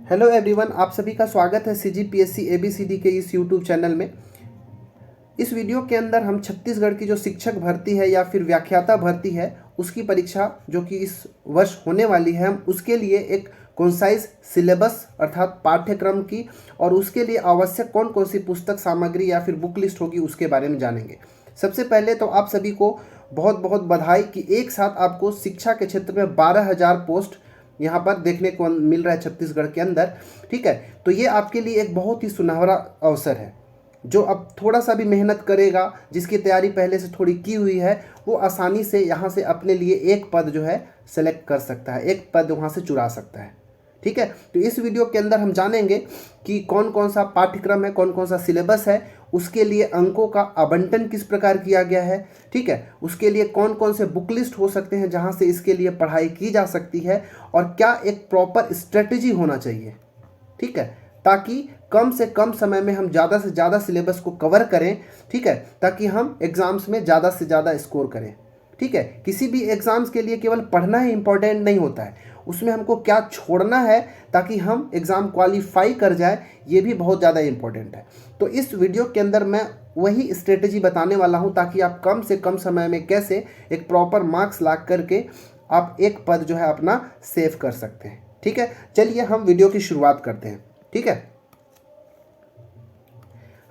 Hello everyone, आप सभी का स्वागत है CGPSC ABCD के इस यूट्यूब चैनल में। इस वीडियो के अंदर हम छत्तीसगढ़ की जो शिक्षक भर्ती है या फिर व्याख्याता भर्ती है उसकी परीक्षा जो कि इस वर्ष होने वाली है, हम उसके लिए एक कॉन्साइज सिलेबस अर्थात पाठ्यक्रम की और उसके लिए आवश्यक कौन कौन सी पुस्तक सामग्री या फिर बुक लिस्ट होगी उसके बारे में जानेंगे। सबसे पहले तो आप सभी को बहुत बहुत बधाई कि एक साथ आपको शिक्षा के क्षेत्र में 12,000 पोस्ट यहाँ पर देखने को मिल रहा है छत्तीसगढ़ के अंदर। ठीक है, तो ये आपके लिए एक बहुत ही सुनहरा अवसर है। जो अब थोड़ा सा भी मेहनत करेगा, जिसकी तैयारी पहले से थोड़ी की हुई है, वो आसानी से यहाँ से अपने लिए एक पद जो है सेलेक्ट कर सकता है, एक पद वहाँ से चुरा सकता है। ठीक है, तो इस वीडियो के अंदर हम जानेंगे कि कौन कौन सा पाठ्यक्रम है, कौन कौन सा सिलेबस है, उसके लिए अंकों का आवंटन किस प्रकार किया गया है। ठीक है, उसके लिए कौन कौन से बुक लिस्ट हो सकते हैं जहां से इसके लिए पढ़ाई की जा सकती है और क्या एक प्रॉपर स्ट्रेटजी होना चाहिए। ठीक है, ताकि कम से कम समय में हम ज़्यादा से ज़्यादा सिलेबस को कवर करें। ठीक है, ताकि हम एग्ज़ाम्स में ज़्यादा से ज़्यादा स्कोर करें। ठीक है, किसी भी एग्ज़ाम्स के लिए केवल पढ़ना ही इम्पॉर्टेंट नहीं होता है, उसमें हमको क्या छोड़ना है ताकि हम एग्ज़ाम क्वालिफाई कर जाए, ये भी बहुत ज़्यादा इम्पॉर्टेंट है। तो इस वीडियो के अंदर मैं वही स्ट्रेटजी बताने वाला हूँ ताकि आप कम से कम समय में कैसे एक प्रॉपर मार्क्स ला करके आप एक पद जो है अपना सेव कर सकते हैं। ठीक है, चलिए हम वीडियो की शुरुआत करते हैं। ठीक है,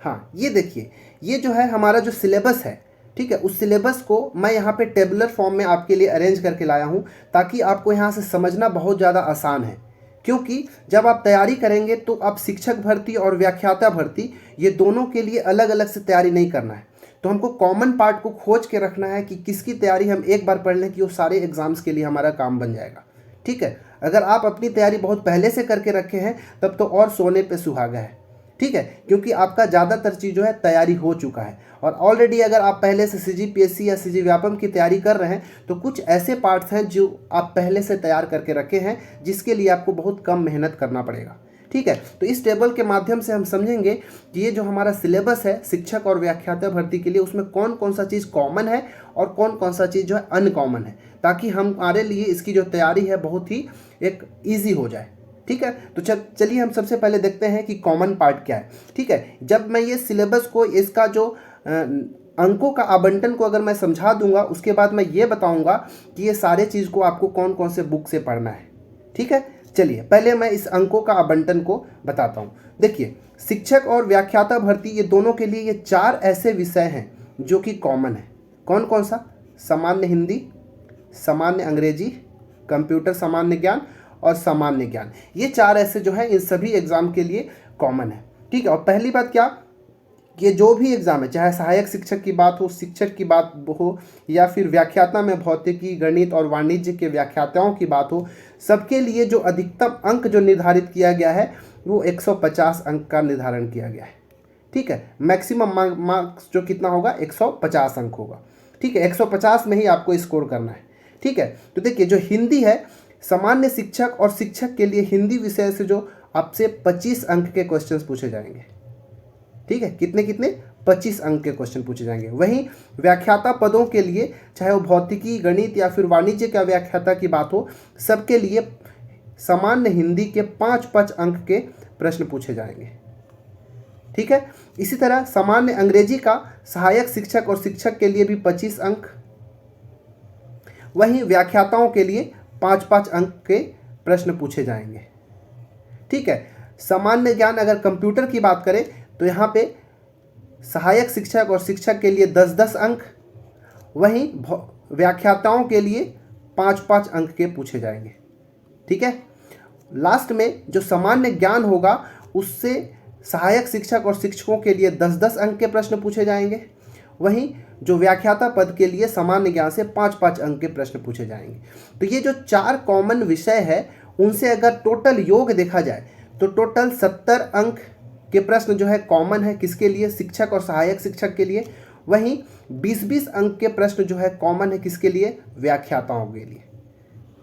हाँ ये देखिए, ये जो है हमारा जो सिलेबस है, ठीक है, उस सिलेबस को मैं यहाँ पे टेबुलर फॉर्म में आपके लिए अरेंज करके लाया हूँ ताकि आपको यहाँ से समझना बहुत ज़्यादा आसान है। क्योंकि जब आप तैयारी करेंगे तो आप शिक्षक भर्ती और व्याख्याता भर्ती ये दोनों के लिए अलग अलग से तैयारी नहीं करना है। तो हमको कॉमन पार्ट को खोज के रखना है कि किसकी तैयारी हम एक बार पढ़ लें कि वो सारे एग्जाम्स के लिए हमारा काम बन जाएगा। ठीक है, अगर आप अपनी तैयारी बहुत पहले से करके रखे हैं तब तो और सोने पे सुहागा है। ठीक है, क्योंकि आपका ज़्यादातर चीज़ जो है तैयारी हो चुका है और ऑलरेडी अगर आप पहले से CGPSC या CG व्यापम की तैयारी कर रहे हैं तो कुछ ऐसे पार्ट्स हैं जो आप पहले से तैयार करके रखे हैं जिसके लिए आपको बहुत कम मेहनत करना पड़ेगा। ठीक है, तो इस टेबल के माध्यम से हम समझेंगे कि ये जो हमारा सिलेबस है शिक्षक और व्याख्याता भर्ती के लिए उसमें कौन कौन सा चीज़ कॉमन है और कौन कौन सा चीज़ जो है अनकॉमन है, ताकि हमारे लिए इसकी जो तैयारी है बहुत ही एक ईजी हो जाए। ठीक है, तो चलिए हम सबसे पहले देखते हैं कि कॉमन पार्ट क्या है। ठीक है, जब मैं ये सिलेबस को इसका जो अंकों का आवंटन को अगर मैं समझा दूंगा उसके बाद मैं ये बताऊंगा कि ये सारे चीज़ को आपको कौन कौन से बुक से पढ़ना है। ठीक है, चलिए पहले मैं इस अंकों का आवंटन को बताता हूँ। देखिए, शिक्षक और व्याख्याता भर्ती ये दोनों के लिए ये 4 ऐसे विषय हैं जो कि कॉमन है। कौन कौन सा? सामान्य हिंदी, सामान्य अंग्रेजी, कंप्यूटर सामान्य ज्ञान और सामान्य ज्ञान। ये 4 ऐसे जो है इन सभी एग्जाम के लिए कॉमन है। ठीक है, और पहली बात क्या, ये जो भी एग्जाम है, चाहे सहायक शिक्षक की बात हो, शिक्षक की बात हो या फिर व्याख्याता में भौतिकी, गणित और वाणिज्य के व्याख्याताओं की बात हो, सबके लिए जो अधिकतम अंक जो निर्धारित किया गया है वो 150 अंक का निर्धारण किया गया है। ठीक है, मैक्सिमम मार्क्स जो कितना होगा 150 अंक होगा। ठीक है, 150 में ही आपको स्कोर करना है। ठीक है, तो देखिए जो हिंदी है, सामान्य शिक्षक और शिक्षक के लिए हिंदी विषय से जो आपसे 25 अंक के क्वेश्चंस पूछे जाएंगे। ठीक है, कितने कितने? 25 अंक के क्वेश्चन पूछे जाएंगे। वहीं व्याख्याता पदों के लिए, चाहे वो भौतिकी, गणित या फिर वाणिज्य का व्याख्याता की बात हो, सबके लिए सामान्य हिंदी के 5-5 अंक के प्रश्न पूछे जाएंगे। ठीक है, इसी तरह सामान्य अंग्रेजी का सहायक शिक्षक और शिक्षक के लिए भी 25 अंक, वहीं व्याख्याताओं के लिए 5-5 अंक के प्रश्न पूछे जाएंगे। ठीक है, सामान्य ज्ञान अगर कंप्यूटर की बात करें तो यहाँ पे सहायक शिक्षक और शिक्षक के लिए 10-10 अंक, वहीं व्याख्याताओं के लिए 5-5 अंक के पूछे जाएंगे। ठीक है, लास्ट में जो सामान्य ज्ञान होगा उससे सहायक शिक्षक और शिक्षकों के लिए 10-10 अंक के प्रश्न पूछे जाएंगे, वहीं जो व्याख्याता पद के लिए सामान्य ज्ञान से 5-5 अंक के प्रश्न पूछे जाएंगे। तो ये जो 4 कॉमन विषय है उनसे अगर टोटल योग देखा जाए तो टोटल 70 अंक के प्रश्न जो है कॉमन है किसके लिए? शिक्षक और सहायक शिक्षक के लिए। वहीं 20-20 अंक के प्रश्न जो है कॉमन है किसके लिए? व्याख्याताओं के लिए।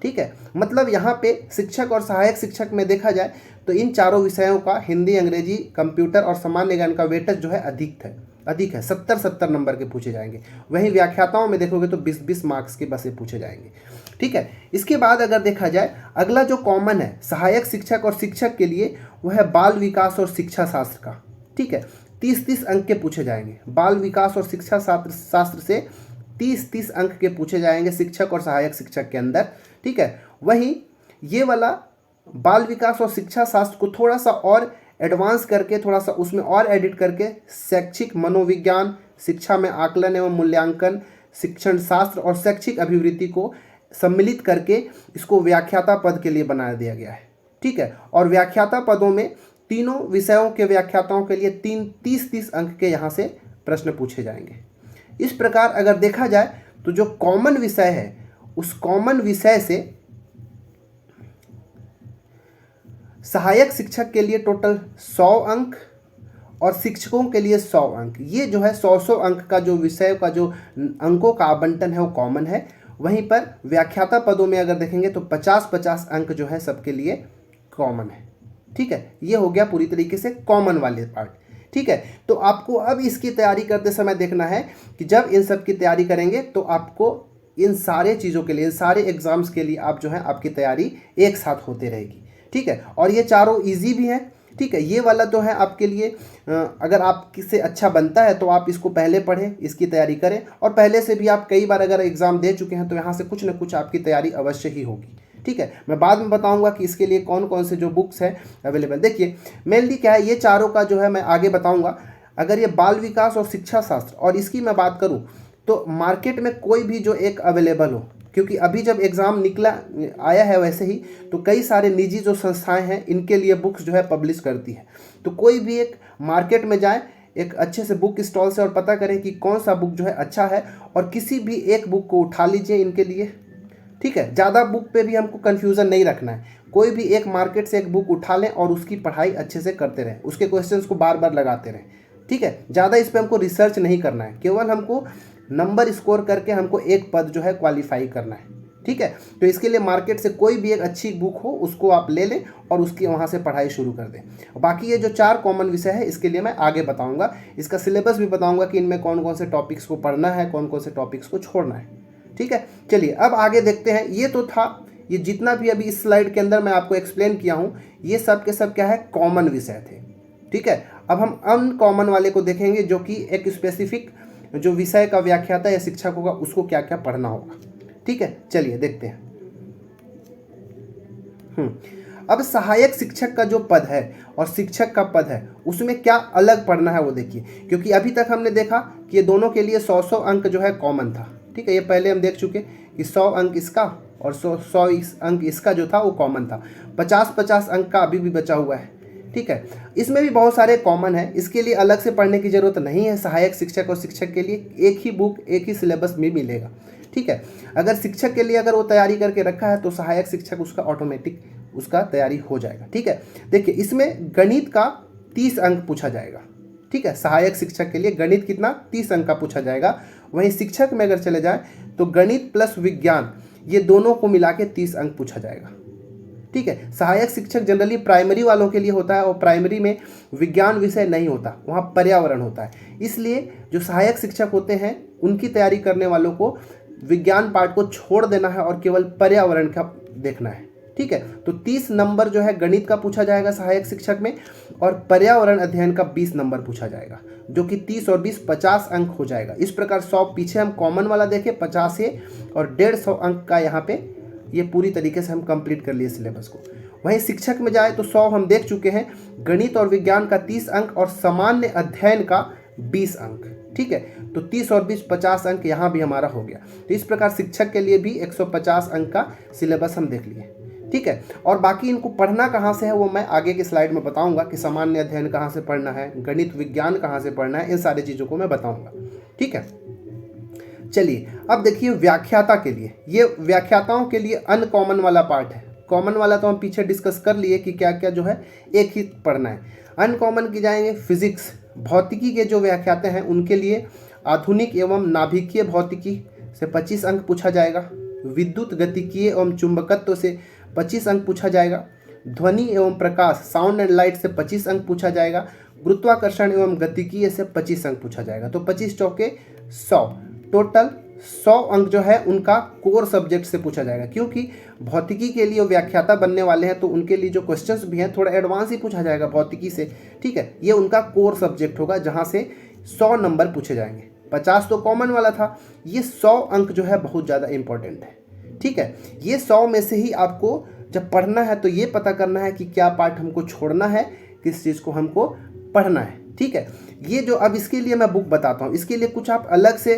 ठीक है, मतलब यहाँ पे शिक्षक और सहायक शिक्षक में देखा जाए तो इन चारों विषयों का हिंदी, अंग्रेजी, कंप्यूटर और सामान्य ज्ञान का वेटेज जो है अधिक है। 70-70 नंबर के पूछे जाएंगे। वहीं व्याख्याताओं में देखोगे तो 20-20 मार्क्स के बस पूछे जाएंगे। ठीक है। इसके बाद अगर देखा जाए अगला जो कॉमन है सहायक शिक्षक और शिक्षक के लिए, वह है बाल विकास और शिक्षा शास्त्र का। ठीक है, 30-30 अंक के पूछे जाएंगे। बाल विकास और शिक्षा शास्त्र से 30-30 अंक के पूछे जाएंगे शिक्षक और सहायक शिक्षक के अंदर। ठीक है, वहीं ये वाला बाल विकास और शिक्षा शास्त्र को थोड़ा सा और एडवांस करके, थोड़ा सा उसमें और एडिट करके शैक्षिक मनोविज्ञान, शिक्षा में आकलन एवं मूल्यांकन, शिक्षण शास्त्र और शैक्षिक अभिवृत्ति को सम्मिलित करके इसको व्याख्याता पद के लिए बना दिया गया है। ठीक है, और व्याख्याता पदों में तीनों विषयों के व्याख्याताओं के लिए 30-30 अंक के यहाँ से प्रश्न पूछे जाएंगे। इस प्रकार अगर देखा जाए तो जो कॉमन विषय है उस कॉमन विषय से सहायक शिक्षक के लिए टोटल 100 अंक और शिक्षकों के लिए 100 अंक। ये जो है 100-100 अंक का जो विषय का जो अंकों का आवंटन है वो कॉमन है। वहीं पर व्याख्याता पदों में अगर देखेंगे तो 50-50 अंक जो है सबके लिए कॉमन है। ठीक है, ये हो गया पूरी तरीके से कॉमन वाले पार्ट। ठीक है, तो आपको अब इसकी तैयारी करते समय देखना है कि जब इन सब की तैयारी करेंगे तो आपको इन सारे चीज़ों के लिए, इन सारे एग्जाम्स के लिए आप जो है आपकी तैयारी एक साथ होते रहेगी। ठीक है, और ये चारों इजी भी हैं। ठीक है, ये वाला तो है आपके लिए, अगर आपसे अच्छा बनता है तो आप इसको पहले पढ़ें, इसकी तैयारी करें, और पहले से भी आप कई बार अगर एग्ज़ाम दे चुके हैं तो यहाँ से कुछ ना कुछ आपकी तैयारी अवश्य ही होगी। ठीक है, मैं बाद में बताऊंगा कि इसके लिए कौन कौन से जो बुक्स हैं अवेलेबल। देखिए मेनली क्या है, ये चारों का जो है मैं आगे बताऊंगा। अगर ये बाल विकास और शिक्षा शास्त्र और इसकी मैं बात करूं तो मार्केट में कोई भी जो एक अवेलेबल हो, क्योंकि अभी जब एग्ज़ाम निकला आया है वैसे ही तो कई सारे निजी जो संस्थाएं हैं इनके लिए बुक्स जो है पब्लिश करती है। तो कोई भी एक मार्केट में जाए, एक अच्छे से बुक स्टॉल से, और पता करें कि कौन सा बुक जो है अच्छा है, और किसी भी एक बुक को उठा लीजिए इनके लिए। ठीक है, ज़्यादा बुक पे भी हमको कन्फ्यूज़न नहीं रखना है। कोई भी एक मार्केट से एक बुक उठा लें और उसकी पढ़ाई अच्छे से करते रहें, उसके क्वेश्चंस को बार बार लगाते रहें। ठीक है, ज़्यादा इस पर हमको रिसर्च नहीं करना है, केवल हमको नंबर स्कोर करके हमको एक पद जो है क्वालिफाई करना है। ठीक है, तो इसके लिए मार्केट से कोई भी एक अच्छी बुक हो उसको आप ले लें और उसकी वहाँ से पढ़ाई शुरू कर दें। बाकी ये जो 4 कॉमन विषय है इसके लिए मैं आगे बताऊँगा, इसका सिलेबस भी बताऊँगा कि इनमें कौन कौन से टॉपिक्स को पढ़ना है, कौन कौन से टॉपिक्स को छोड़ना है। ठीक है, चलिए अब आगे देखते हैं। ये तो था, ये जितना भी अभी इस स्लाइड के अंदर मैं आपको एक्सप्लेन किया हूँ ये सब के सब क्या है, कॉमन विषय थे। ठीक है, अब हम अनकॉमन वाले को देखेंगे जो कि एक स्पेसिफिक जो विषय का व्याख्याता या शिक्षक होगा उसको क्या क्या पढ़ना होगा। ठीक है, चलिए देखते हैं। अब सहायक शिक्षक का जो पद है और शिक्षक का पद है उसमें क्या अलग पढ़ना है वो देखिए, क्योंकि अभी तक हमने देखा कि ये दोनों के लिए 100-100 अंक जो है कॉमन था। ठीक है, ये पहले हम देख चुके कि 100 अंक इसका और 100 अंक इसका जो था वो कॉमन था। 50-50 अंक का अभी भी बचा हुआ है। ठीक है, इसमें भी बहुत सारे कॉमन है, इसके लिए अलग से पढ़ने की ज़रूरत नहीं है। सहायक शिक्षक और शिक्षक के लिए एक ही बुक, एक ही सिलेबस में मिलेगा। ठीक है, अगर शिक्षक के लिए अगर वो तैयारी करके रखा है तो सहायक शिक्षक उसका ऑटोमेटिक उसका तैयारी हो जाएगा। ठीक है, देखिए इसमें गणित का 30 अंक पूछा जाएगा। ठीक है, सहायक शिक्षक के लिए गणित कितना, 30 अंक का पूछा जाएगा। वहीं शिक्षक में अगर चले जाए तो गणित प्लस विज्ञान ये दोनों को मिला के 30 अंक पूछा जाएगा। ठीक है, सहायक शिक्षक जनरली प्राइमरी वालों के लिए होता है और प्राइमरी में विज्ञान विषय नहीं होता, वहाँ पर्यावरण होता है। इसलिए जो सहायक शिक्षक होते हैं उनकी तैयारी करने वालों को विज्ञान पार्ट को छोड़ देना है और केवल पर्यावरण का देखना है। ठीक है, तो 30 नंबर जो है गणित का पूछा जाएगा सहायक शिक्षक में, और पर्यावरण अध्ययन का 20 नंबर पूछा जाएगा, जो कि 30 और 20 50 अंक हो जाएगा। इस प्रकार 100 पीछे हम कॉमन वाला देखें 50 है और 150 अंक का यहाँ पे ये पूरी तरीके से हम कंप्लीट कर लिए सिलेबस को। वहीं शिक्षक में जाए तो 100 हम देख चुके हैं, गणित और विज्ञान का 30 अंक और सामान्य अध्ययन का 20 अंक। ठीक है, तो 30 और 20 50 अंक यहाँ भी हमारा हो गया। तो इस प्रकार शिक्षक के लिए भी 150 अंक का सिलेबस हम देख लिए। ठीक है, और बाकी इनको पढ़ना कहाँ से है वो मैं आगे की स्लाइड में बताऊंगा कि सामान्य अध्ययन कहाँ से पढ़ना है, गणित विज्ञान कहाँ से पढ़ना है, इन सारी चीज़ों को मैं बताऊंगा। ठीक है, चलिए अब देखिए व्याख्याता के लिए, ये व्याख्याताओं के लिए अनकॉमन वाला पार्ट है। कॉमन वाला तो हम पीछे डिस्कस कर लिए कि क्या क्या जो है एक ही पढ़ना है। अनकॉमन की जाएंगे फिजिक्स, भौतिकी के जो व्याख्याते हैं उनके लिए आधुनिक एवं नाभिकीय भौतिकी से 25 अंक पूछा जाएगा, विद्युत गतिकीय एवं चुंबकत्व से 25 अंक पूछा जाएगा, ध्वनि एवं प्रकाश साउंड एंड लाइट से 25 अंक पूछा जाएगा, गुरुत्वाकर्षण एवं गतिकीय से 25 अंक पूछा जाएगा। तो 25 चौके 100, टोटल 100 अंक जो है उनका कोर सब्जेक्ट से पूछा जाएगा, क्योंकि भौतिकी के लिए व्याख्याता बनने वाले हैं तो उनके लिए जो क्वेश्चंस भी हैं थोड़ा एडवांस ही पूछा जाएगा भौतिकी से, ठीक है। ये उनका कोर सब्जेक्ट होगा जहाँ से 100 नंबर पूछे जाएंगे। 50 तो कॉमन वाला था, ये 100 अंक जो है बहुत ज़्यादा इंपॉर्टेंट है, ठीक है। ये 100 में से ही आपको जब पढ़ना है तो ये पता करना है कि क्या पार्ट हमको छोड़ना है, किस चीज़ को हमको पढ़ना है, ठीक है। ये जो अब इसके लिए मैं बुक बताता हूँ, इसके लिए कुछ आप अलग से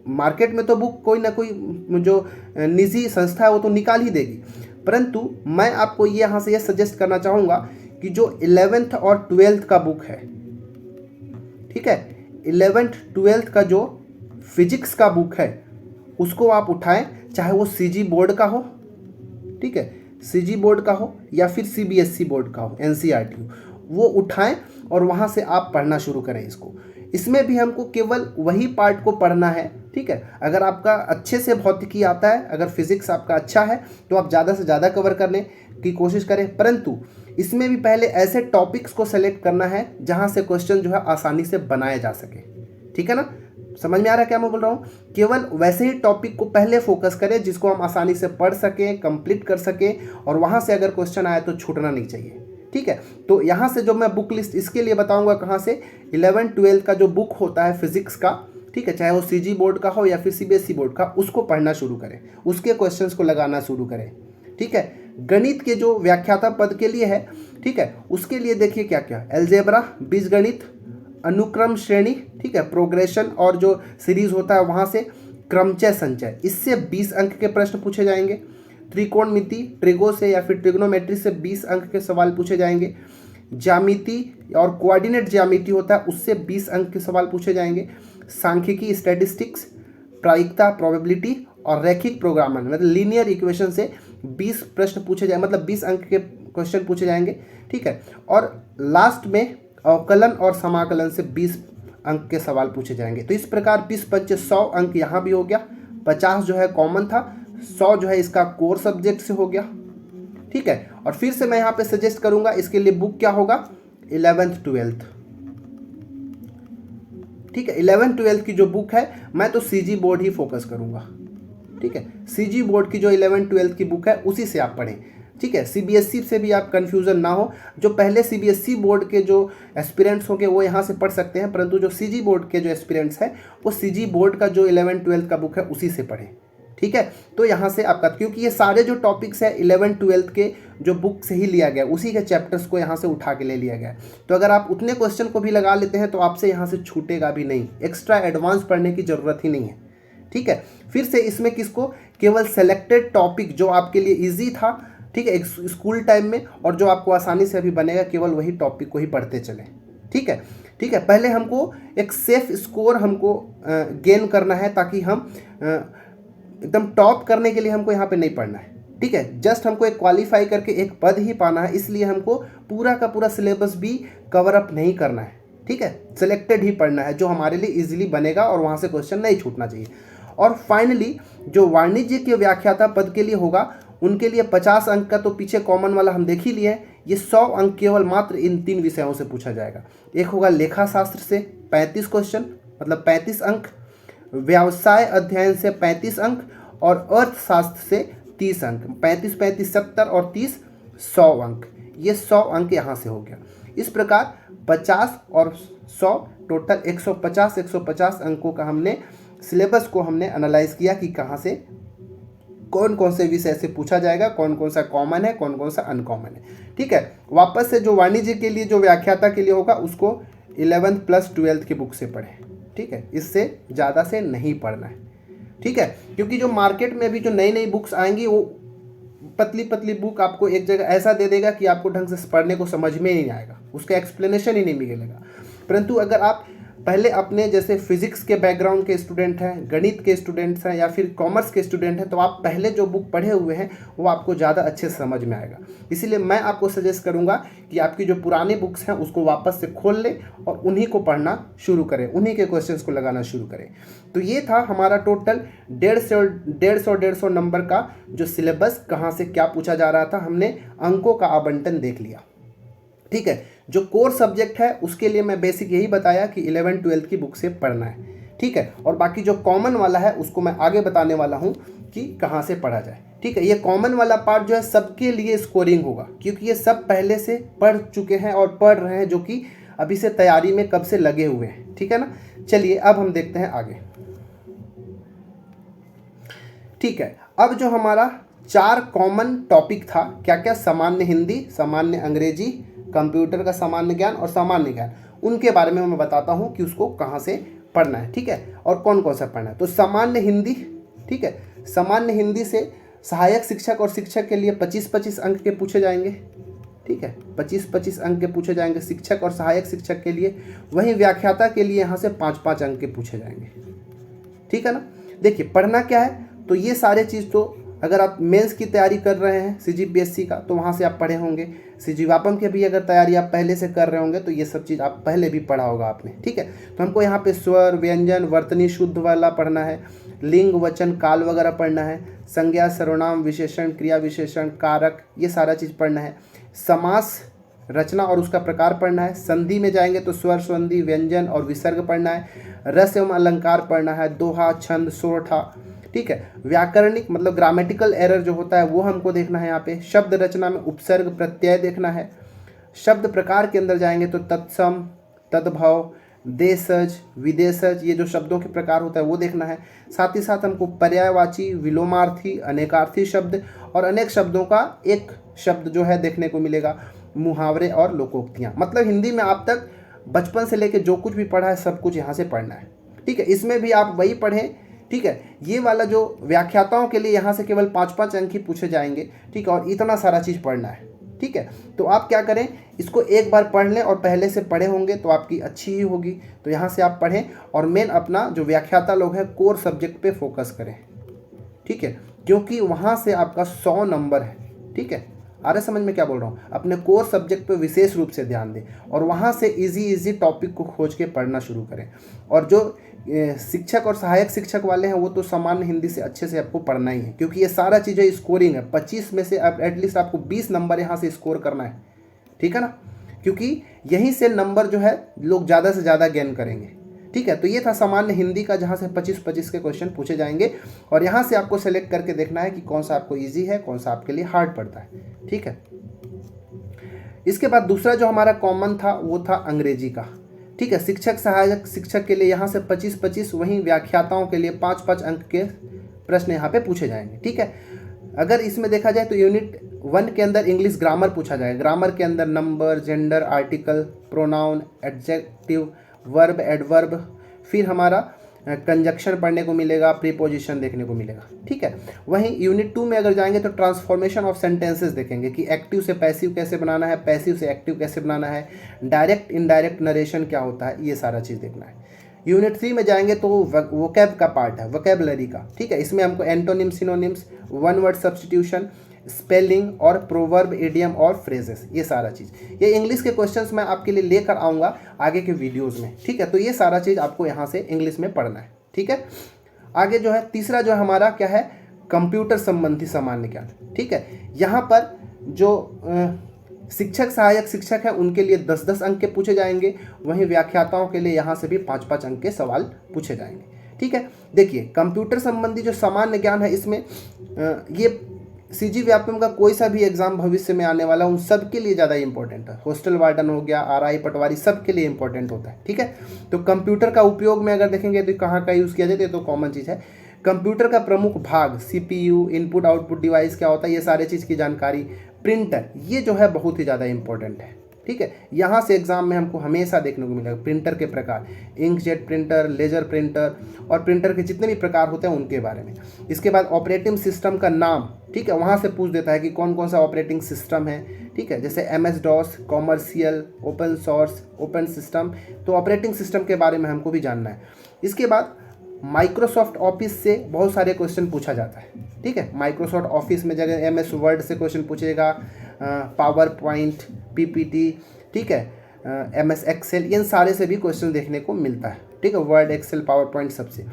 मार्केट में तो बुक कोई ना कोई जो निजी संस्था है वो तो निकाल ही देगी, परंतु मैं आपको ये यहाँ से ये सजेस्ट करना चाहूँगा कि जो 11th और 12th का बुक है, ठीक है, 11th 12th का जो फिजिक्स का बुक है उसको आप उठाएं, चाहे वो सीजी बोर्ड का हो, ठीक है, सीजी बोर्ड का हो या फिर सीबीएसई बोर्ड का हो, एनसीईआरटी हो, वो उठाएं और वहाँ से आप पढ़ना शुरू करें इसको। इसमें भी हमको केवल वही पार्ट को पढ़ना है, ठीक है। अगर आपका अच्छे से भौतिकी आता है, अगर फिजिक्स आपका अच्छा है तो आप ज़्यादा से ज़्यादा कवर करने की कोशिश करें, परंतु इसमें भी पहले ऐसे टॉपिक्स को सेलेक्ट करना है जहाँ से क्वेश्चन जो है आसानी से बनाए जा सके, ठीक है ना। समझ में आ रहा है क्या मैं बोल रहा हूँ? केवल वैसे ही टॉपिक को पहले फोकस करें जिसको हम आसानी से पढ़ सकें, कंप्लीट कर सकें, और वहाँ से अगर क्वेश्चन आए तो छूटना नहीं चाहिए, ठीक है। तो यहाँ से जो मैं बुक लिस्ट इसके लिए बताऊँगा कहाँ से, 11 12 का जो बुक होता है फिजिक्स का, ठीक है, चाहे वो सीजी बोर्ड का हो या फिर सीबीएसई बोर्ड का, उसको पढ़ना शुरू करें, उसके क्वेश्चंस को लगाना शुरू करें, ठीक है। गणित के जो व्याख्याता पद के लिए है, ठीक है, उसके लिए देखिए क्या क्या, अलजेब्रा, बीजगणित, अनुक्रम श्रेणी, ठीक है, प्रोग्रेशन, और जो सीरीज होता है वहाँ से क्रमचय संचय, इससे 20 अंक के प्रश्न पूछे जाएंगे। त्रिकोणमिति, ट्रिगो से या फिर ट्रिग्नोमेट्री से 20 अंक के सवाल पूछे जाएंगे। ज्यामिति और कोऑर्डिनेट ज्यामिति होता है, उससे 20 अंक के सवाल पूछे जाएंगे। सांख्यिकी, स्टैटिस्टिक्स, प्रायिकता, प्रोबेबिलिटी, और रैखिक प्रोग्रामन मतलब लीनियर इक्वेशन से 20 प्रश्न पूछे जाए, मतलब 20 अंक के क्वेश्चन पूछे जाएंगे, ठीक है। और लास्ट में अवकलन और समाकलन से 20 अंक के सवाल पूछे जाएंगे। तो इस प्रकार 20 पंचे 100 अंक यहाँ भी हो गया, 50 जो है कॉमन था, 100 जो है इसका कोर सब्जेक्ट से हो गया, ठीक है। और फिर से मैं यहाँ पे सजेस्ट करूंगा इसके लिए बुक क्या होगा, 11th 12th, ठीक है। 11th 12th की जो बुक है मैं तो सीजी बोर्ड ही फोकस करूंगा, ठीक है। सीजी बोर्ड की जो 11th 12th की बुक है उसी से आप पढ़ें, ठीक है। सीबीएसई से भी आप कंफ्यूजन ना हो, जो पहले सीबीएसई बोर्ड के जो एस्पिरेंट्स होंगे वो यहाँ से पढ़ सकते हैं, परंतु जो सीजी बोर्ड के जो एस्पिरेंट्स हैं वो सीजी बोर्ड का जो 11th 12th का बुक है उसी से पढ़ें, ठीक है। तो यहाँ से आपका, क्योंकि ये सारे जो टॉपिक्स है 11th 12th के जो बुक से ही लिया गया, उसी के चैप्टर्स को यहाँ से उठा के ले लिया गया है। तो अगर आप उतने क्वेश्चन को भी लगा लेते हैं तो आपसे यहाँ से छूटेगा भी नहीं, एक्स्ट्रा एडवांस पढ़ने की ज़रूरत ही नहीं है, ठीक है। फिर से इसमें किसको, केवल सेलेक्टेड टॉपिक जो आपके लिए ईजी था, ठीक है, एक स्कूल टाइम में, और जो आपको आसानी से अभी बनेगा, केवल वही टॉपिक को ही पढ़ते चलें, ठीक है, ठीक है। पहले हमको एक सेफ स्कोर हमको गेन करना है, ताकि हम एकदम टॉप करने के लिए हमको यहाँ पे नहीं पढ़ना है, ठीक है। जस्ट हमको एक क्वालिफाई करके एक पद ही पाना है, इसलिए हमको पूरा का पूरा सिलेबस भी कवर अप नहीं करना है, ठीक है। सिलेक्टेड ही पढ़ना है जो हमारे लिए इजीली बनेगा और वहाँ से क्वेश्चन नहीं छूटना चाहिए। और फाइनली जो वाणिज्य के व्याख्याता पद के लिए होगा, उनके लिए 50 अंक का तो पीछे कॉमन वाला हम देख ही लिए हैं, ये 100 अंक केवल मात्र इन 3 विषयों से पूछा जाएगा। एक होगा लेखा शास्त्र से 35 क्वेश्चन, मतलब 35 अंक, व्यवसाय अध्ययन से 35 अंक, और अर्थशास्त्र से 30 अंक, 35 35 70 और 30 100 अंक, ये 100 अंक यहाँ से हो गया। इस प्रकार 50 और 100 टोटल 150 अंकों का हमने सिलेबस को हमने एनालाइज किया कि कहाँ से कौन कौन से विषय से पूछा जाएगा, कौन कौन सा कॉमन है, कौन कौन सा अनकॉमन है, ठीक है। वापस से जो वाणिज्य के लिए जो व्याख्याता के लिए होगा उसको 11th प्लस 12th की बुक से पढ़ें, ठीक है, इससे ज़्यादा से नहीं पढ़ना है, ठीक है। क्योंकि जो मार्केट में अभी जो नई नई बुक्स आएंगी वो पतली पतली बुक आपको एक जगह ऐसा दे देगा कि आपको ढंग से पढ़ने को समझ में ही नहीं आएगा, उसका एक्सप्लेनेशन ही नहीं मिलेगा। परंतु अगर आप पहले अपने जैसे फिजिक्स के बैकग्राउंड के स्टूडेंट हैं, गणित के स्टूडेंट्स हैं, या फिर कॉमर्स के स्टूडेंट हैं, तो आप पहले जो बुक पढ़े हुए हैं वो आपको ज़्यादा अच्छे से समझ में आएगा। इसीलिए मैं आपको सजेस्ट करूंगा कि आपकी जो पुरानी बुक्स हैं उसको वापस से खोल लें और उन्हीं को पढ़ना शुरू करें, उन्हीं के क्वेश्चंस को लगाना शुरू करें। तो ये था हमारा टोटल 150 नंबर का जो सिलेबस, कहाँ से क्या पूछा जा रहा था, हमने अंकों का आवंटन देख लिया, ठीक है। जो कोर सब्जेक्ट है उसके लिए मैं बेसिक यही बताया कि 11 12 की बुक से पढ़ना है, ठीक है। और बाकी जो कॉमन वाला है उसको मैं आगे बताने वाला हूँ कि कहाँ से पढ़ा जाए, ठीक है। ये कॉमन वाला पार्ट जो है सबके लिए स्कोरिंग होगा, क्योंकि ये सब पहले से पढ़ चुके हैं और पढ़ रहे हैं, जो कि अभी से तैयारी में कब से लगे हुए हैं, ठीक है ना। चलिए अब हम देखते हैं आगे, ठीक है। अब जो हमारा 4 कॉमन टॉपिक था, क्या क्या, सामान्य हिंदी, सामान्य अंग्रेजी, कंप्यूटर का सामान्य ज्ञान और सामान्य ज्ञान, उनके बारे में मैं बताता हूँ कि उसको कहाँ से पढ़ना है, ठीक है, और कौन कौन सा पढ़ना है। तो सामान्य हिंदी, ठीक है, सामान्य हिंदी से सहायक शिक्षक और शिक्षक के लिए 25-25 अंक के पूछे जाएंगे, ठीक है, 25-25 अंक के पूछे जाएंगे शिक्षक और सहायक शिक्षक के लिए। वहीं व्याख्याता के लिए यहाँ से 5-5 अंक के पूछे जाएंगे, ठीक है ना। देखिए पढ़ना क्या है, तो ये सारे चीज़ तो अगर आप मेंस की तैयारी कर रहे हैं CGPSC का तो वहाँ से आप पढ़े होंगे, CG के भी अगर तैयारी आप पहले से कर रहे होंगे तो ये सब चीज़ आप पहले भी पढ़ा होगा आपने, ठीक है। तो हमको यहाँ पे स्वर, व्यंजन, वर्तनी शुद्ध वाला पढ़ना है, लिंग, वचन, काल वगैरह पढ़ना है, संज्ञा, सर्वनाम, विशेषण, क्रिया विशेषण, कारक, ये सारा चीज़ पढ़ना है। समास रचना और उसका प्रकार पढ़ना है। संधि में जाएंगे तो स्वर, संधि, व्यंजन और विसर्ग पढ़ना है। रस एवं अलंकार पढ़ना है, दोहा, छंद, सोरठा, ठीक है। व्याकरणिक मतलब ग्रामेटिकल एरर जो होता है वो हमको देखना है यहाँ पे। शब्द रचना में उपसर्ग, प्रत्यय देखना है। शब्द प्रकार के अंदर जाएंगे तो तत्सम, तद्भव, देशज, विदेशज, ये जो शब्दों के प्रकार होता है वो देखना है। साथ ही साथ हमको पर्यायवाची, विलोमार्थी, अनेकार्थी शब्द और अनेक शब्दों का एक शब्द जो है देखने को मिलेगा, मुहावरे और लोकोक्तियाँ। मतलब हिंदी में आप तक बचपन से लेकर जो कुछ भी पढ़ा है सब कुछ यहाँ से पढ़ना है, ठीक है। इसमें भी आप वही पढ़ें, ठीक है। ये वाला जो व्याख्याताओं के लिए यहाँ से केवल 5-5 अंक ही पूछे जाएंगे, ठीक है, और इतना सारा चीज़ पढ़ना है, ठीक है। तो आप क्या करें, इसको एक बार पढ़ लें और पहले से पढ़े होंगे तो आपकी अच्छी ही होगी। तो यहाँ से आप पढ़ें और मेन अपना जो व्याख्याता लोग हैं कोर सब्जेक्ट पे फोकस करें, ठीक है, क्योंकि वहाँ से आपका 100 नंबर है, ठीक है। आ रहा समझ में क्या बोल रहा हूँ। अपने कोर सब्जेक्ट पे विशेष रूप से ध्यान दें और वहाँ से इजी टॉपिक को खोज के पढ़ना शुरू करें। और जो शिक्षक और सहायक शिक्षक वाले हैं वो तो सामान्य हिंदी से अच्छे से आपको पढ़ना ही है, क्योंकि ये सारा चीज़ें स्कोरिंग है। 25 में से अब एटलीस्ट आपको 20 नंबर यहाँ से स्कोर करना है, ठीक है ना, क्योंकि यहीं से नंबर जो है लोग ज़्यादा से ज़्यादा गेन करेंगे, ठीक है। तो ये था सामान्य हिंदी का, जहाँ से 25-25 के क्वेश्चन पूछे जाएंगे और यहाँ से आपको सेलेक्ट करके देखना है कि कौन सा आपको ईजी है, कौन सा आपके लिए हार्ड पड़ता है, ठीक है। इसके बाद दूसरा जो हमारा कॉमन था वो था अंग्रेजी का, ठीक है। शिक्षक सहायक शिक्षक के लिए यहाँ से 25-25, वहीं व्याख्याताओं के लिए 5-5 अंक के प्रश्न यहाँ पे पूछे जाएंगे, ठीक है। अगर इसमें देखा जाए तो यूनिट 1 के अंदर इंग्लिश ग्रामर पूछा जाएगा। ग्रामर के अंदर number, gender, article, pronoun, adjective, verb, adverb, फिर हमारा कंजक्शन पढ़ने को मिलेगा, प्रीपोजिशन देखने को मिलेगा, ठीक है। वहीं यूनिट 2 में अगर जाएंगे तो ट्रांसफॉर्मेशन ऑफ सेंटेंसेस देखेंगे कि एक्टिव से पैसिव कैसे बनाना है, पैसिव से एक्टिव कैसे बनाना है, डायरेक्ट इनडायरेक्ट नरेशन क्या होता है, ये सारा चीज़ देखना है। यूनिट 3 में जाएंगे तो वोकैब का पार्ट है, वोकैबुलरी का, ठीक है। इसमें हमको antonym, synonyms, one word substitution, spelling और प्रोवर्ब, इडियम और फ्रेजेस, ये सारा चीज़, ये इंग्लिश के क्वेश्चंस मैं आपके लिए लेकर आऊँगा आगे के वीडियोज़ में, ठीक है। तो ये सारा चीज़ आपको यहाँ से इंग्लिश में पढ़ना है, ठीक है। आगे जो है तीसरा जो हमारा क्या है, कंप्यूटर संबंधी सामान्य ज्ञान, ठीक है। यहाँ पर जो शिक्षक सहायक शिक्षक है उनके लिए 10-10 अंक के पूछे जाएंगे, वहीं व्याख्याताओं के लिए यहाँ से भी 5-5 अंक के सवाल पूछे जाएंगे, ठीक है। देखिए कंप्यूटर संबंधी जो सामान्य ज्ञान है इसमें ये CG व्यापम का कोई सा भी एग्जाम भविष्य में आने वाला उन सब के लिए ज़्यादा इंपॉर्टेंट है। हॉस्टल वार्डन हो गया, RI पटवारी, सब के लिए इंपॉर्टेंट होता है, ठीक है। तो कंप्यूटर का उपयोग में अगर देखेंगे तो कहाँ का यूज़ किया जाता है, तो कॉमन चीज़ है। कंप्यूटर का प्रमुख भाग CPU, इनपुट आउटपुट डिवाइस क्या होता है, ये सारे चीज़ की जानकारी। प्रिंटर, ये जो है बहुत ही ज़्यादा इंपॉर्टेंट है, ठीक है। यहाँ से एग्जाम में हमको हमेशा देखने को मिलेगा प्रिंटर के प्रकार, इंकजेट प्रिंटर, लेजर प्रिंटर और प्रिंटर के जितने भी प्रकार होते हैं उनके बारे में। इसके बाद ऑपरेटिंग सिस्टम का नाम, ठीक है, वहाँ से पूछ देता है कि कौन कौन सा ऑपरेटिंग सिस्टम है, ठीक है, जैसे MS-DOS, commercial, open source, open system, तो ऑपरेटिंग सिस्टम के बारे में हमको भी जानना है। इसके बाद माइक्रोसॉफ्ट ऑफिस से बहुत सारे क्वेश्चन पूछा जाता है, ठीक है। माइक्रोसॉफ्ट ऑफिस में जगह MS वर्ड से क्वेश्चन पूछेगा, पावर पॉइंट, PPT, ठीक है, MS एक्सेल, इन सारे से भी क्वेश्चन देखने को मिलता है, ठीक है, वर्ड, एक्सेल, पावर पॉइंट सबसे।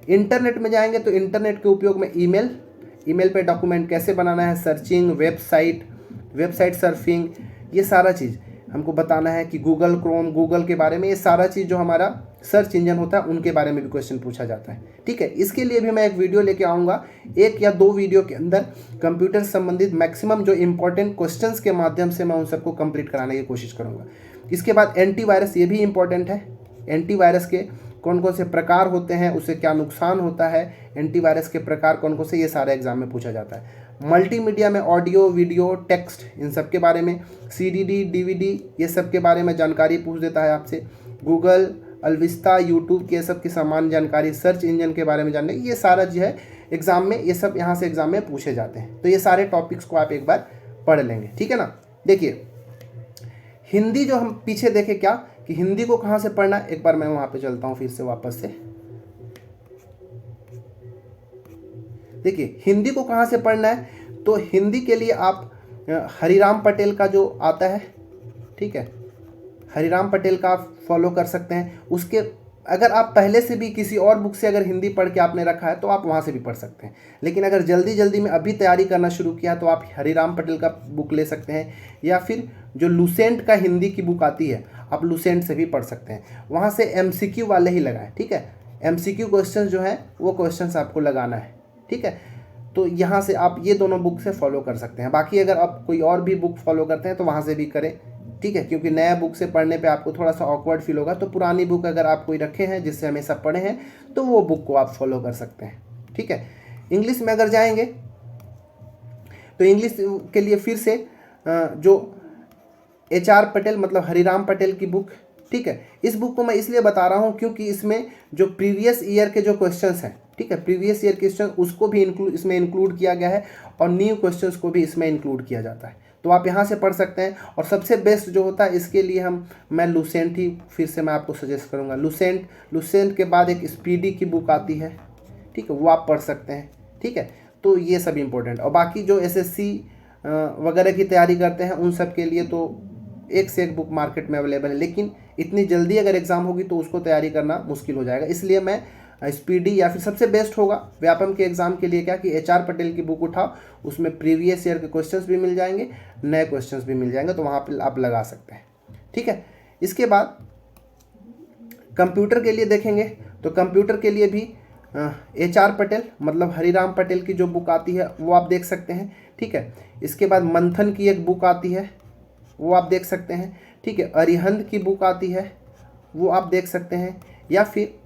इंटरनेट में जाएंगे तो इंटरनेट के उपयोग में ईमेल पे डॉक्यूमेंट कैसे बनाना है, सर्चिंग, वेबसाइट सर्फिंग, ये सारा चीज़। हमको बताना है कि गूगल क्रोम, गूगल के बारे में, ये सारा चीज़ जो हमारा सर्च इंजन होता है उनके बारे में भी क्वेश्चन पूछा जाता है। ठीक है, इसके लिए भी मैं एक वीडियो लेके आऊँगा, 1 या 2 वीडियो के अंदर कंप्यूटर से संबंधित मैक्सिमम जो इंपॉर्टेंट क्वेश्चंस के माध्यम से मैं उन सबको कंप्लीट कराने की कोशिश करूँगा। इसके बाद एंटीवायरस, ये भी इंपॉर्टेंट है। एंटीवायरस के कौन कौन से प्रकार होते हैं, उससे क्या नुकसान होता है, एंटीवायरस के प्रकार कौन कौन से, ये सारे एग्जाम में पूछा जाता है। मल्टीमीडिया में ऑडियो, वीडियो, टेक्स्ट, इन सब के बारे में, सीडीडी, डीवीडी, ये सब के बारे में जानकारी पूछ देता है आपसे। गूगल, अलविस्ता, यूट्यूब के सब की सामान्य जानकारी, सर्च इंजन के बारे में जानने, ये सारा जो है एग्जाम में, ये सब यहाँ से एग्जाम में पूछे जाते हैं। तो ये सारे टॉपिक्स को आप एक बार पढ़ लेंगे। ठीक है ना। देखिए हिंदी जो हम पीछे देखे क्या कि हिंदी को कहाँ से पढ़ना है, एक बार मैं वहाँ पे चलता हूँ फिर से वापस से। देखिए हिंदी को कहाँ से पढ़ना है, तो हिंदी के लिए आप हरिराम पटेल का जो आता है, ठीक है, हरिराम पटेल का आप फॉलो कर सकते हैं। उसके अगर आप पहले से भी किसी और बुक से अगर हिंदी पढ़ के आपने रखा है तो आप वहाँ से भी पढ़ सकते हैं। लेकिन अगर जल्दी जल्दी में अभी तैयारी करना शुरू किया तो आप हरिराम पटेल का बुक ले सकते हैं, या फिर जो लुसेंट का हिंदी की बुक आती है आप लुसेंट से भी पढ़ सकते हैं। वहाँ से MCQ वाले ही लगाएं। ठीक है, MCQ क्वेश्चन जो है वो क्वेश्चन आपको लगाना है। ठीक है, तो यहाँ से आप ये दोनों बुक से फॉलो कर सकते हैं। बाकी अगर आप कोई और भी बुक फॉलो करते हैं तो वहाँ से भी करें। ठीक है, क्योंकि नया बुक से पढ़ने पे आपको थोड़ा सा ऑकवर्ड फील होगा, तो पुरानी बुक अगर आप कोई रखे हैं जिससे हमेशा पढ़े हैं तो वो बुक को आप फॉलो कर सकते हैं। ठीक है, इंग्लिश में अगर जाएंगे तो इंग्लिश के लिए फिर से जो HR पटेल मतलब हरिराम पटेल की बुक, ठीक है, इस बुक को मैं इसलिए बता रहा हूँ क्योंकि इसमें जो प्रीवियस ईयर के जो क्वेश्चंस हैं, ठीक है, प्रीवियस ईयर क्वेश्चन उसको भी इसमें इंक्लूड किया गया है और न्यू क्वेश्चंस को भी इसमें इंक्लूड किया जाता है। तो आप यहाँ से पढ़ सकते हैं। और सबसे बेस्ट जो होता है इसके लिए मैं लुसेंट ही फिर से मैं आपको सजेस्ट करूँगा। लुसेंट के बाद एक स्पीडी की बुक आती है, ठीक है, वो आप पढ़ सकते हैं। ठीक है, तो ये सब इम्पोर्टेंट। और बाकी जो SSC वगैरह की तैयारी करते हैं उन सब के लिए तो एक से एक बुक मार्केट में अवेलेबल है, लेकिन इतनी जल्दी अगर एग्ज़ाम होगी तो उसको तैयारी करना मुश्किल हो जाएगा। इसलिए मैं स्पीडी या फिर सबसे बेस्ट होगा व्यापम के एग्ज़ाम के लिए क्या कि HR पटेल की बुक उठाओ, उसमें प्रीवियस ईयर के क्वेश्चंस भी मिल जाएंगे, नए क्वेश्चंस भी मिल जाएंगे, तो वहाँ पे आप लगा सकते हैं। ठीक है, इसके बाद कंप्यूटर के लिए देखेंगे तो कंप्यूटर के लिए भी HR पटेल मतलब हरिराम पटेल की जो बुक आती है वो आप देख सकते हैं। ठीक है, इसके बाद मंथन की एक बुक आती है वो आप देख सकते हैं। ठीक है, अरिहंत की बुक आती है वो आप देख सकते हैं, या फिर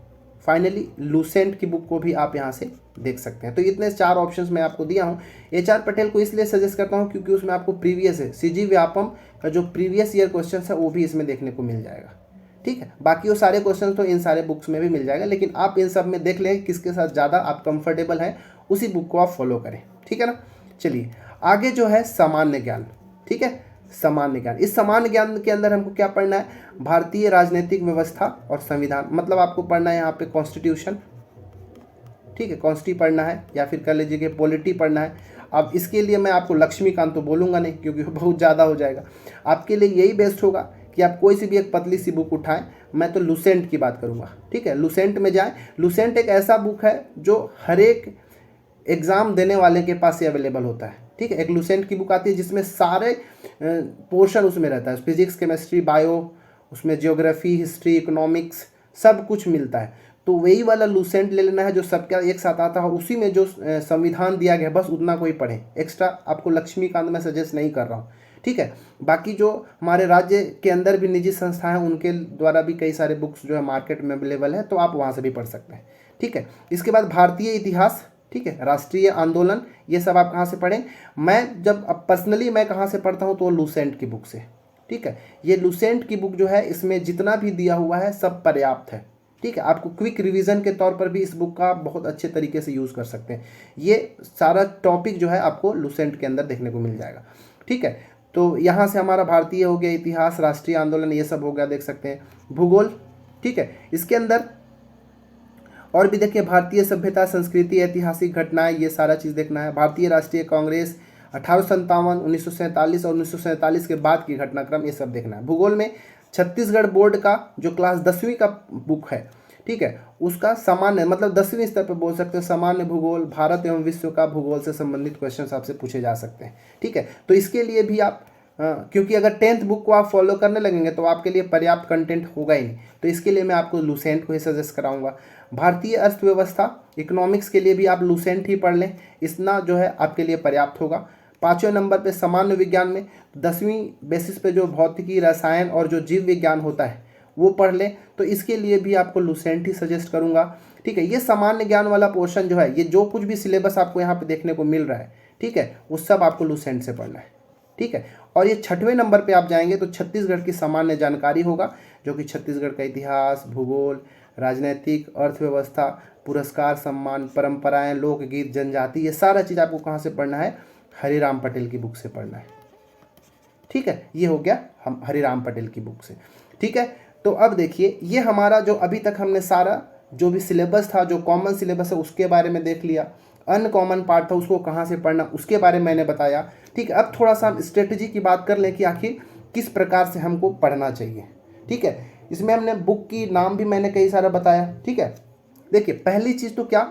फाइनली लुसेंट की बुक को भी आप यहाँ से देख सकते हैं। तो इतने 4 ऑप्शंस मैं आपको दिया हूँ। HR पटेल को इसलिए सजेस्ट करता हूँ क्योंकि उसमें आपको प्रीवियस है CG व्यापम का जो प्रीवियस ईयर क्वेश्चन है वो भी इसमें देखने को मिल जाएगा। ठीक है, बाकी वो सारे क्वेश्चन तो इन सारे बुक्स में भी मिल जाएगा, लेकिन आप इन सब में देख लें किसके साथ ज़्यादा आप कंफर्टेबल हैं, उसी बुक को आप फॉलो करें। ठीक है ना। चलिए आगे जो है सामान्य ज्ञान। ठीक है, सामान्य ज्ञान, इस सामान्य ज्ञान के अंदर हमको क्या पढ़ना है, भारतीय राजनीतिक व्यवस्था और संविधान, मतलब आपको पढ़ना है यहाँ पे कॉन्स्टिट्यूशन। ठीक है, कॉन्स्टी पढ़ना है या फिर कह लीजिए कि पॉलिटी पढ़ना है। अब इसके लिए मैं आपको लक्ष्मीकांत तो बोलूँगा नहीं क्योंकि बहुत ज़्यादा हो जाएगा। आपके लिए यही बेस्ट होगा कि आप कोई सी भी एक पतली सी बुक उठाएं। मैं तो लुसेंट की बात करूँगा। ठीक है, लुसेंट में जाएँ। लुसेंट एक ऐसा बुक है जो हर एक एग्ज़ाम देने वाले के पास ही अवेलेबल होता है। ठीक है, एक लुसेंट की बुक आती है जिसमें सारे पोर्शन उसमें रहता है, फिजिक्स, केमिस्ट्री, बायो, उसमें जियोग्राफी, हिस्ट्री, इकोनॉमिक्स सब कुछ मिलता है। तो वही वाला लुसेंट ले लेना है जो सबका एक साथ आता है, और उसी में जो संविधान दिया गया बस उतना कोई पढ़े। एक्स्ट्रा आपको लक्ष्मीकांत में सजेस्ट नहीं कर रहा हूँ। ठीक है, बाकी जो हमारे राज्य के अंदर भी निजी संस्थाएं हैं उनके द्वारा भी कई सारे बुक्स जो है मार्केट में अवेलेबल है, तो आप वहाँ से भी पढ़ सकते हैं। ठीक है, इसके बाद भारतीय इतिहास, ठीक है, राष्ट्रीय आंदोलन, ये सब आप कहाँ से पढ़ें। मैं जब अब पर्सनली मैं कहाँ से पढ़ता हूँ तो लुसेंट की बुक से। ठीक है, ये लुसेंट की बुक जो है इसमें जितना भी दिया हुआ है सब पर्याप्त है। ठीक है, आपको क्विक रिवीजन के तौर पर भी इस बुक का बहुत अच्छे तरीके से यूज़ कर सकते हैं। ये सारा टॉपिक जो है आपको लुसेंट के अंदर देखने को मिल जाएगा। ठीक है, तो यहाँ से हमारा भारतीय हो गया, इतिहास, राष्ट्रीय आंदोलन, ये सब हो गया, देख सकते हैं। भूगोल, ठीक है, इसके अंदर और भी देखिए भारतीय सभ्यता, संस्कृति, ऐतिहासिक घटनाएं, ये सारा चीज़ देखना है। भारतीय राष्ट्रीय कांग्रेस 1857, 1947 और 1947 के बाद की घटनाक्रम, ये सब देखना है। भूगोल में छत्तीसगढ़ बोर्ड का जो क्लास 10वीं का बुक है, ठीक है, उसका सामान्य मतलब 10वीं स्तर पर बोल सकते हैं, सामान्य भूगोल, भारत एवं विश्व का भूगोल से संबंधित क्वेश्चन आपसे पूछे जा सकते हैं। ठीक है, तो इसके लिए भी आप क्योंकि अगर 10th बुक को आप फॉलो करने लगेंगे तो आपके लिए पर्याप्त कंटेंट होगा ही नहीं। तो इसके लिए मैं आपको लूसेंट को ही सजेस्ट कराऊंगा। भारतीय अर्थव्यवस्था इकोनॉमिक्स के लिए भी आप लूसेंट ही पढ़ लें, इतना जो है आपके लिए पर्याप्त होगा। 5वें नंबर पे सामान्य विज्ञान में 10वीं बेसिस पे जो भौतिकी, रसायन और जो जीव विज्ञान होता है वो पढ़ लें, तो इसके लिए भी आपको लूसेंट ही सजेस्ट करूँगा। ठीक है, ये सामान्य ज्ञान वाला पोर्शन जो है, ये जो कुछ भी सिलेबस आपको यहाँ पे देखने को मिल रहा है, ठीक है, वो सब आपको लूसेंट से पढ़ना है। ठीक है, और ये 6वें नंबर पे आप जाएंगे तो छत्तीसगढ़ की सामान्य जानकारी होगा, जो कि छत्तीसगढ़ का इतिहास, भूगोल, राजनीतिक, अर्थव्यवस्था, पुरस्कार, सम्मान, परंपराएं, लोकगीत, जनजाति, ये सारा चीज़ आपको कहाँ से पढ़ना है? हरिराम पटेल की बुक से पढ़ना है। ठीक है, ये हो गया हम हरिराम पटेल की बुक से। ठीक है, तो अब देखिए, ये हमारा जो अभी तक हमने सारा जो भी सिलेबस था, जो कॉमन सिलेबस है उसके बारे में देख लिया। अनकॉमन पार्ट था उसको कहाँ से पढ़ना उसके बारे में मैंने बताया। ठीक है, अब थोड़ा सा हम स्ट्रेटजी की बात कर लें कि आखिर किस प्रकार से हमको पढ़ना चाहिए। ठीक है, इसमें हमने बुक की नाम भी मैंने कई सारा बताया। ठीक है, देखिए पहली चीज़ तो क्या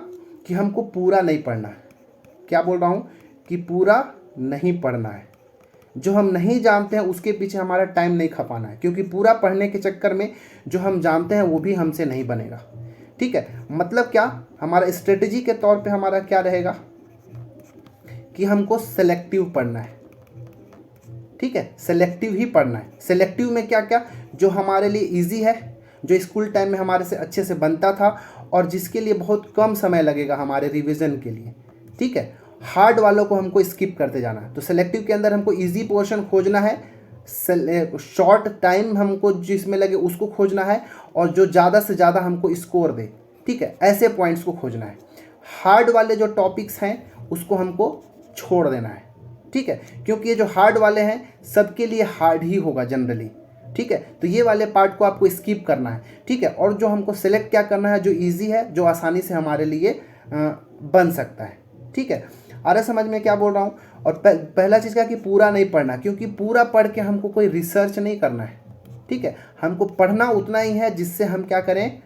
कि हमको पूरा नहीं पढ़ना है। क्या बोल रहा हूँ कि पूरा नहीं पढ़ना है। जो हम नहीं जानते हैं उसके पीछे हमारा टाइम नहीं खपाना है, क्योंकि पूरा पढ़ने के चक्कर में जो हम जानते हैं वो भी हमसे नहीं बनेगा। ठीक है, मतलब क्या, हमारा स्ट्रेटजी के तौर पे हमारा क्या रहेगा कि हमको सेलेक्टिव पढ़ना है। ठीक है, सेलेक्टिव ही पढ़ना है। सेलेक्टिव में क्या क्या, जो हमारे लिए इजी है, जो स्कूल टाइम में हमारे से अच्छे से बनता था और जिसके लिए बहुत कम समय लगेगा हमारे रिवीजन के लिए। ठीक है, हार्ड वालों को हमको स्किप करते जाना है। तो सेलेक्टिव के अंदर हमको इजी पोर्शन खोजना है, शॉर्ट टाइम हमको जिसमें लगे उसको खोजना है, और जो ज़्यादा से ज़्यादा हमको स्कोर दे। ठीक है, ऐसे पॉइंट्स को खोजना है। हार्ड वाले जो टॉपिक्स हैं उसको हमको छोड़ देना है। ठीक है, क्योंकि ये जो हार्ड वाले हैं सबके लिए हार्ड ही होगा जनरली। ठीक है, तो ये वाले पार्ट को आपको स्किप करना है। ठीक है, और जो हमको सेलेक्ट क्या करना है, जो इजी है, जो आसानी से हमारे लिए बन सकता है। ठीक है, आ रहा समझ में क्या बोल रहा हूँ। और पहला चीज़ क्या कि पूरा नहीं पढ़ना, क्योंकि पूरा पढ़ के हमको कोई रिसर्च नहीं करना है। ठीक है, हमको पढ़ना उतना ही है जिससे हम क्या करें,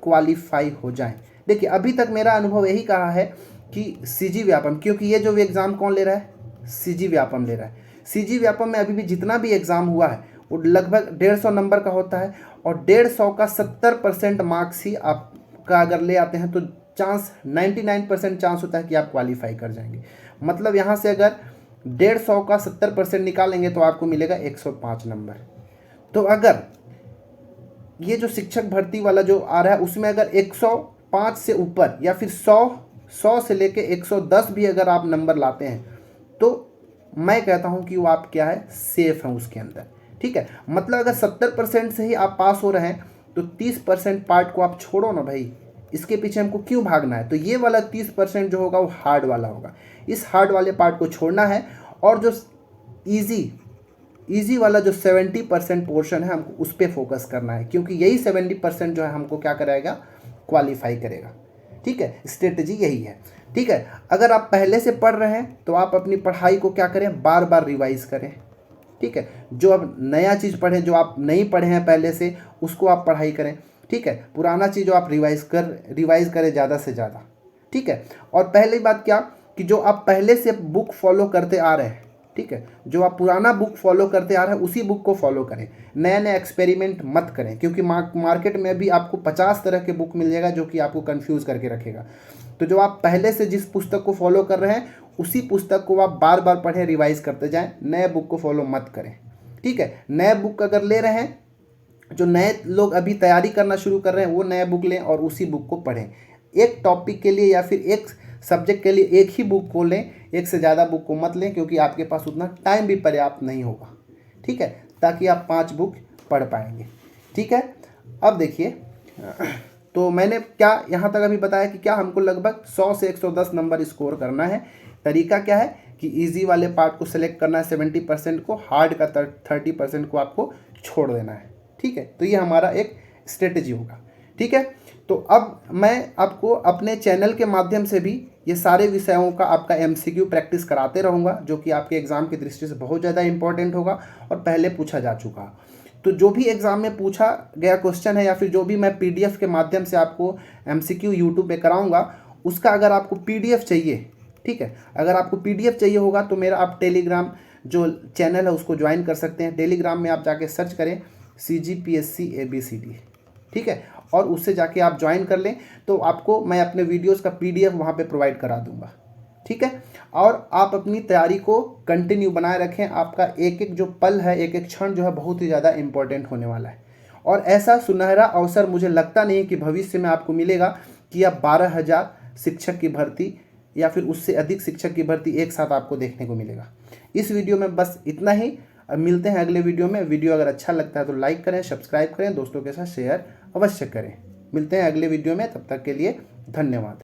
क्वालिफाई हो जाएं। देखिए अभी तक मेरा अनुभव यही कहा है कि सीजी व्यापम, क्योंकि ये जो भी एग्ज़ाम कौन ले रहा है, सीजी व्यापम ले रहा है। सीजी व्यापम में अभी भी जितना भी एग्ज़ाम हुआ है वो लगभग 150 नंबर का होता है, और 150 का 70% मार्क्स ही आपका अगर ले आते हैं तो चांस 99% चांस होता है कि आप क्वालिफाई कर जाएंगे। मतलब यहाँ से अगर 150 का 70% निकालेंगे तो आपको मिलेगा 105 नंबर। तो अगर ये जो शिक्षक भर्ती वाला जो आ रहा है उसमें अगर 105 से ऊपर या फिर 100 से लेके 110 भी अगर आप नंबर लाते हैं तो मैं कहता हूँ कि वो आप क्या है, सेफ हैं उसके अंदर। ठीक है, मतलब अगर 70% से ही आप पास हो रहे हैं तो 30% पार्ट को आप छोड़ो ना भाई, इसके पीछे हमको क्यों भागना है। तो ये वाला 30% जो होगा वो हार्ड वाला होगा, इस हार्ड वाले पार्ट को छोड़ना है, और जो इजी वाला जो 70% पोर्शन है हमको उस पर फोकस करना है, क्योंकि यही 70% जो है हमको क्या कराएगा, क्वालिफाई करेगा। ठीक है, स्ट्रेटजी यही है। ठीक है, अगर आप पहले से पढ़ रहे हैं तो आप अपनी पढ़ाई को क्या करें, बार बार रिवाइज करें। ठीक है, जो अब नया चीज़ पढ़ें, जो आप नहीं पढ़े हैं पहले से उसको आप पढ़ाई करें। ठीक है, पुराना चीज़ जो आप रिवाइज करें ज़्यादा से ज़्यादा। ठीक है, और पहली बात क्या कि जो आप पहले से बुक फॉलो करते आ रहे हैं, ठीक है, जो आप पुराना बुक फॉलो करते आ रहे हैं उसी बुक को फॉलो करें, नए नए एक्सपेरिमेंट मत करें, क्योंकि मार्केट में भी आपको 50 तरह के बुक मिल जाएगा जो कि आपको कंफ्यूज करके रखेगा। तो जो आप पहले से जिस पुस्तक को फॉलो कर रहे हैं उसी पुस्तक को आप बार बार पढ़ें, रिवाइज करते जाएं, नए बुक को फॉलो मत करें। ठीक है, नए बुक अगर ले रहे हैं, जो नए लोग अभी तैयारी करना शुरू कर रहे हैं वो नए बुक लें और उसी बुक को पढ़ें। एक टॉपिक के लिए या फिर एक सब्जेक्ट के लिए एक ही बुक को लें, एक से ज़्यादा बुक को मत लें, क्योंकि आपके पास उतना टाइम भी पर्याप्त नहीं होगा। ठीक है, ताकि आप 5 बुक पढ़ पाएंगे। ठीक है, अब देखिए, तो मैंने क्या यहाँ तक अभी बताया कि क्या हमको लगभग 100 से 110 नंबर स्कोर करना है। तरीका क्या है कि इजी वाले पार्ट को सेलेक्ट करना है 70% को, हार्ड का 30% को आपको छोड़ देना है। ठीक है, तो ये हमारा एक स्ट्रेटजी होगा। ठीक है, तो अब मैं आपको अपने चैनल के माध्यम से भी ये सारे विषयों का आपका MCQ प्रैक्टिस कराते रहूँगा, जो कि आपके एग्ज़ाम की दृष्टि से बहुत ज़्यादा इंपॉर्टेंट होगा और पहले पूछा जा चुका। तो जो भी एग्ज़ाम में पूछा गया क्वेश्चन है या फिर जो भी मैं PDF के माध्यम से आपको MCQ यूट्यूब पे कराऊँगा, उसका अगर आपको PDF चाहिए, ठीक है, अगर आपको PDF चाहिए होगा तो मेरा आप टेलीग्राम जो चैनल है उसको ज्वाइन कर सकते हैं। टेलीग्राम में आप जाके सर्च करें CGPSC ABCD, ठीक है, और उससे जाके आप ज्वाइन कर लें तो आपको मैं अपने वीडियोस का PDF वहाँ पे प्रोवाइड करा दूंगा, ठीक है। और आप अपनी तैयारी को कंटिन्यू बनाए रखें। आपका एक एक जो पल है, एक एक क्षण जो है बहुत ही ज़्यादा इंपॉर्टेंट होने वाला है। और ऐसा सुनहरा अवसर मुझे लगता नहीं कि भविष्य में आपको मिलेगा कि आप 12,000 शिक्षक की भर्ती या फिर उससे अधिक शिक्षक की भर्ती एक साथ आपको देखने को मिलेगा। इस वीडियो में बस इतना ही। अब मिलते हैं अगले वीडियो में। वीडियो अगर अच्छा लगता है तो लाइक करें, सब्सक्राइब करें, दोस्तों के साथ शेयर अवश्य करें। मिलते हैं अगले वीडियो में, तब तक के लिए धन्यवाद।